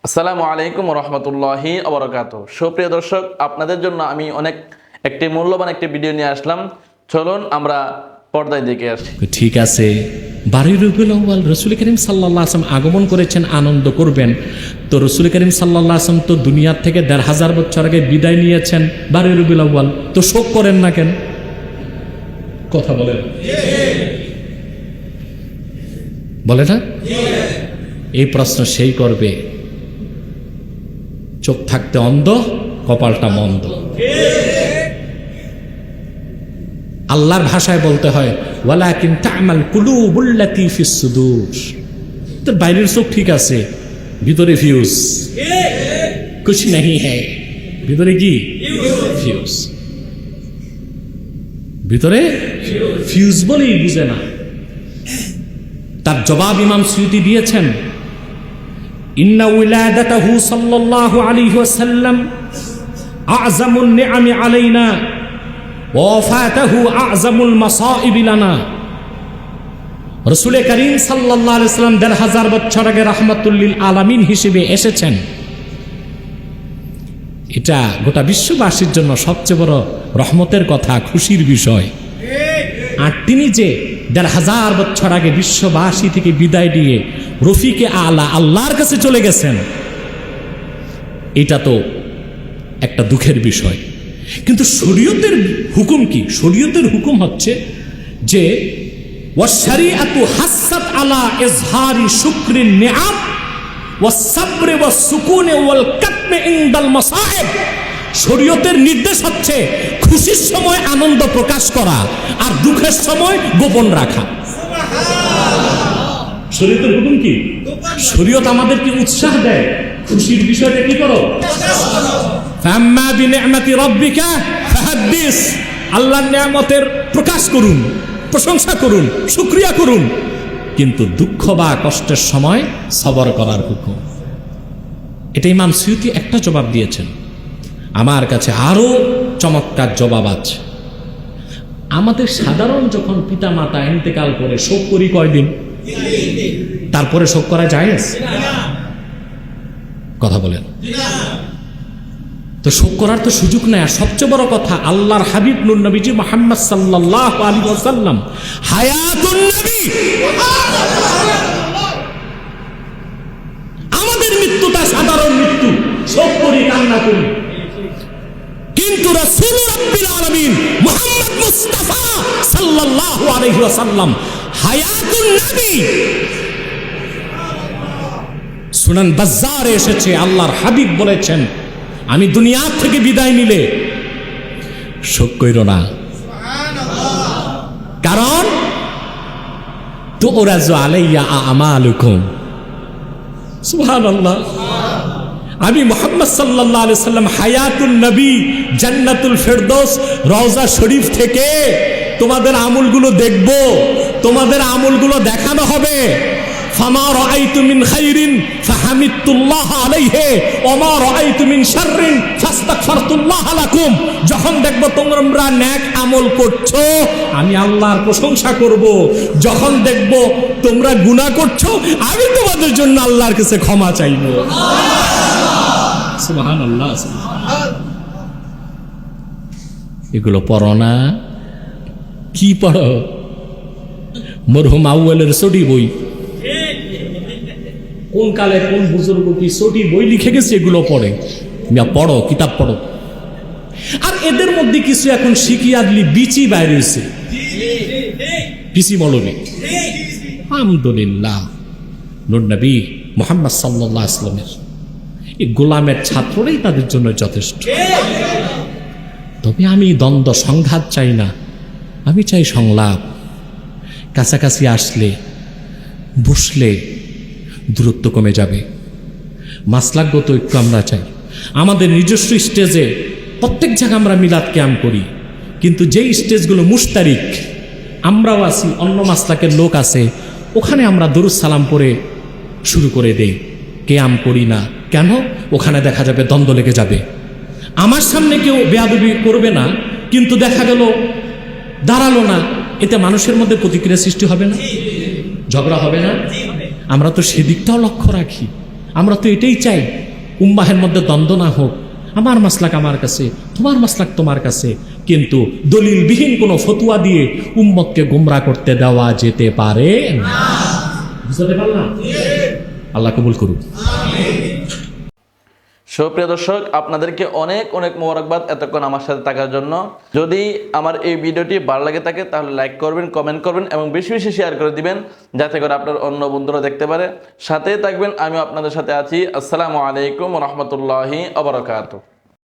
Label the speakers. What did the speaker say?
Speaker 1: আসসালামু আলাইকুম রহমতুল্লাহি আবরাকাতুহু। সুপ্রিয় দর্শক, আপনাদের জন্য আমি একটি মূল্যবান একটি ভিডিও নিয়ে আসলাম। চলুন আমরা পর্দায় দেখে আসি।
Speaker 2: ঠিক আছে, 12 রবিউল আউয়াল রাসূল করিম সাল্লাল্লাহু আলাইহি ওয়াসাল্লাম আগমন করেছেন, আনন্দ করবেন। তো রাসূল করিম সাল্লাল্লাহু আলাইহি ওয়াসাল্লাম তো দুনিয়ার থেকে ১৫০০ বছর আগে বিদায় নিয়েছেন 12 রবিউল আউয়াল, তো শোক করেন না কেন? কথা বলেন, বলে না? এই প্রশ্ন সেই করবে চোখ থাকতে অন্ধ, কপালটা মন্দ। আল্লাহর ভাষায় বলতে হয় ওয়ালাকিন তা'মাল কুলুবুল্লাতী ফিস সুদূর। তো বাইরের চোখ ঠিক আছে, ভিতরে ফিউজ কুছ नहीं है। ভিতরে কি ফিউজ? ভিতরে ফিউজ বলেই বুঝে না। তার জবাব ইমাম সুয়ুতী দিয়েছেন, ইন্না উলাদাতাহু সাল্লাল্লাহু আলাইহি ওয়াসাল্লাম আ'যামুন নি'আমি আলাইনা ওয়া ওয়াফাতুহু আ'যামুল মাসাইব লানা। রাসূল করিম সাল্লাল্লাহু আলাইহি ওয়াসাল্লাম ১৫০০ বছর আগে রাহমাতুল লিল আলামিন হিসেবে এসেছেন। এটা গোটা বিশ্ববাসীর জন্য সবচেয়ে বড় রহমতের কথা, খুশির বিষয়। আর তিনি যে ১৫০০ বছর আগে বিশ্ববাসী থেকে বিদায় দিয়ে রফিকে আলা আল্লাহর কাছে চলে গেছেন, এটা তো একটা দুঃখের বিষয়। কিন্তু শরীয়তের হুকুম কি? শরীয়তের হুকুম হচ্ছে যে ওয়াশরিআতু হাসাত আলা ইজহারি শুকরিন নিআম ওয়াস সাবরি ওয়াস সুকুনি ওয়াল কাতমি ইনদাল মাসাইব। শরীয়তের নির্দেশ হচ্ছে খুশির সময় আনন্দ প্রকাশ করা আর দুঃখের সময় গোপন রাখা। শরীয়তের হুকুম কি? শরীয়ত আমাদেরকে উৎসাহ দেয়, খুশির বিষয়টা কি করো, ফাম্মা বিনি'মাতি রাব্বিকা ফাহাদ্দিস। আল্লাহর নিয়ামতের প্রকাশ করুন, প্রশংসা করুন, শুকরিয়া করুন। কিন্তু দুঃখ বা কষ্টের সময় সবর করার হুকুম। এটা ইমাম সুয়ুতী একটা জবাব দিয়েছেন। আমার কাছে আরো চমৎকার জবাব আছে। আমাদের সাধারণ যখন পিতা মাতা ইন্তেকাল করে শোক করি কয়দিন, তারপরে শোক করা জায়েজ? কথা বলেন। তো শোক করার তো সুযোগ নেই। আর সবচেয়ে বড় কথা, আল্লাহর হাবিব নূর নবীজি মুহাম্মদ সাল্লাল্লাহু আলাইহি ওয়াসাল্লাম হায়াতুন নবী, আমাদের মৃত্যুটা সাধারণ মৃত্যু, শোক করি, কান্না করি। কিন্তু রাসূল রাব্বিল আলামিন মুহাম্মদ মুস্তাফা সাল্লাল্লাহু আলাইহি ওয়াসাল্লাম হায়াতুন নবী। সুনান বাজ্জারে এসেছে, আল্লাহর হাবিব বলেছেন, আমি দুনিয়া থেকে বিদায় নিলে শোক কইরো না, কারণ তুরাজু আলাইয়া আমালুকুম। সুবহানাল্লাহ। আমি মুহাম্মদ সাল্লাল্লাহু আলাইহি সাল্লাম হায়াতুন নবী, জান্নাতুল ফেরদৌস, রওজা শরীফ থেকে তোমাদের আমলগুলো দেখব, তোমাদের আমলগুলো দেখানো হবে। ফামা রাআইতু মিন খাইরিন ফাহামিদতুল্লাহ আলাইহি ওয়া মা রাআইতু মিন শাররিন ফাস্তাগফারতুল্লাহ লাকুম। যখন দেখব তোমরা নেক আমল করছো, আমি আল্লাহর প্রশংসা করব। যখন দেখব তোমরা গুনাহ করছো, আমি তোমাদের জন্য আল্লাহর কাছে ক্ষমা চাইব। সুবহানাল্লাহ। এগুলো পড়ো না? কি পড়ো? মরহুম আউয়ালের ছটি বই, কোন কালে কোন বুজুর্গ কি ছটি বই লিখে গেছে, এগুলো পড়ে। পড়ো, কিতাব পড়ো। আর এদের মধ্যে কিছু এখন শিখিয়ে আদলি বিচি বাইরে হয়েছে, বিচি মৌলবী। আলহামদুলিল্লাহ, নূর নবী মুহাম্মদ সাল্লাল্লাহু আলাইহি ওয়াসাল্লামের এই গোলামের ছাত্ররাই তাদের জন্য যথেষ্ট। তবে আমি দ্বন্দ্ব সংঘাত চাই না, আমি চাই সংলাপ। কাছাকাছি আসলে, বসলে দূরত্ব কমে যাবে। মাসলাকগত ঐক্য আমরা চাই। আমাদের নিজস্ব স্টেজে প্রত্যেক জায়গায় আমরা মিলাদ কিয়াম করি, কিন্তু যেই স্টেজগুলো মুশতারিক, আমরাও আছি, অন্য মাসলাকের লোক আছে, ওখানে আমরা দরুদ সালাম পড়ে শুরু করে দেই, কিয়াম করি না। কেন? ওখানে দেখা যাবে দ্বন্দ্ব লেগে যাবে। আমার সামনে কেউ বেয়াদবি করবে না, কিন্তু দেখা গেল দাঁড়ালো না, এতে মানুষের মধ্যে প্রতিক্রিয়া সৃষ্টি হবে না? ঝগড়া হবে না? আমরা তো সেদিকটাও লক্ষ্য রাখি। আমরা তো এটাই চাই, উম্মাহের মধ্যে দ্বন্দ্ব না হোক, আমার মাসলাক আমার কাছে, তোমার মাসলাক তোমার কাছে। কিন্তু দলিলবিহীন কোনো ফতুয়া দিয়ে উম্মতকে গোমরা করতে দেওয়া যেতে পারে না। বুঝতে পারলাম? আল্লাহ কবুল করুক।
Speaker 1: সুপ্রিয় দর্শক, আপনাদেরকে অনেক অনেক মোবারকবাদ এতক্ষণ আমার সাথে থাকার জন্য। যদি আমার এই ভিডিওটি ভালো লাগে থাকে তাহলে লাইক করবেন, কমেন্ট করবেন এবং বেশি বেশি শেয়ার করে দিবেন, যাতে করে আপনার অন্য বন্ধুরা দেখতে পারে। সাথেই থাকবেন, আমিও আপনাদের সাথে আছি। আসসালামু আলাইকুম ওয়া রাহমাতুল্লাহি ওয়া বারাকাতুহু।